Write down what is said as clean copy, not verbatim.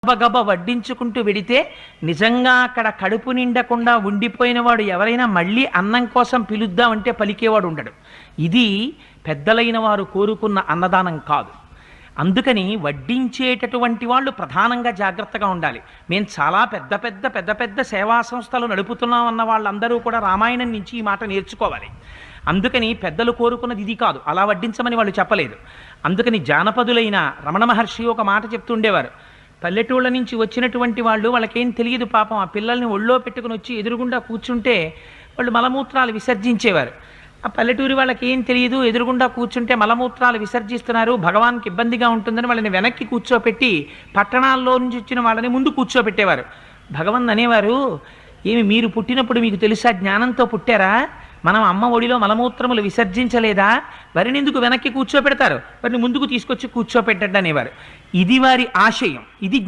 గబగబ వడ్డించుకుంటూ వెడితే నిజంగా అక్కడ కడుపు నిండకుండా ఉండిపోయిన వాడు ఎవరైనా మళ్ళీ అన్నం కోసం పిలుద్దామంటే పలికేవాడు ఉండడు. ఇది పెద్దలైన వారు కోరుకున్న అన్నదానం కాదు. అందుకని వడ్డించేటటువంటి వాళ్ళు ప్రధానంగా జాగ్రత్తగా ఉండాలి. మేము చాలా పెద్ద పెద్ద పెద్ద పెద్ద సేవా సంస్థలు నడుపుతున్నాం అన్న వాళ్ళందరూ కూడా రామాయణం నుంచి ఈ మాట నేర్చుకోవాలి. అందుకని పెద్దలు కోరుకున్నది ఇది కాదు, అలా వడ్డించమని వాళ్ళు చెప్పలేదు. అందుకని జానపదులైన రమణ మహర్షి ఒక మాట చెప్తుండేవారు. పల్లెటూళ్ళ నుంచి వచ్చినటువంటి వాళ్ళు, వాళ్ళకేం తెలియదు పాపం, ఆ పిల్లల్ని ఒళ్ళో పెట్టుకుని వచ్చి ఎదురుగుండా కూర్చుంటే వాళ్ళు మలమూత్రాలు విసర్జించేవారు. ఆ పల్లెటూరి వాళ్ళకి ఏం తెలియదు, ఎదురుగుండా కూర్చుంటే మలమూత్రాలు విసర్జిస్తున్నారు, భగవాన్కి ఇబ్బందిగా ఉంటుందని వాళ్ళని వెనక్కి కూర్చోపెట్టి పట్టణాల్లో నుంచి వచ్చిన వాళ్ళని ముందు కూర్చోపెట్టేవారు. భగవాన్ అనేవారు, ఏమి మీరు పుట్టినప్పుడు మీకు తెలుసా, జ్ఞానంతో పుట్టారా? మనం అమ్మ ఒడిలో మలమూత్రములు విసర్జించలేదా? వారిని ఎందుకు వెనక్కి కూర్చోపెడతారు, వారిని ముందుకు తీసుకొచ్చి కూర్చోపెట్టండి అనేవారు. ఇది వారి ఆశయం, ఇది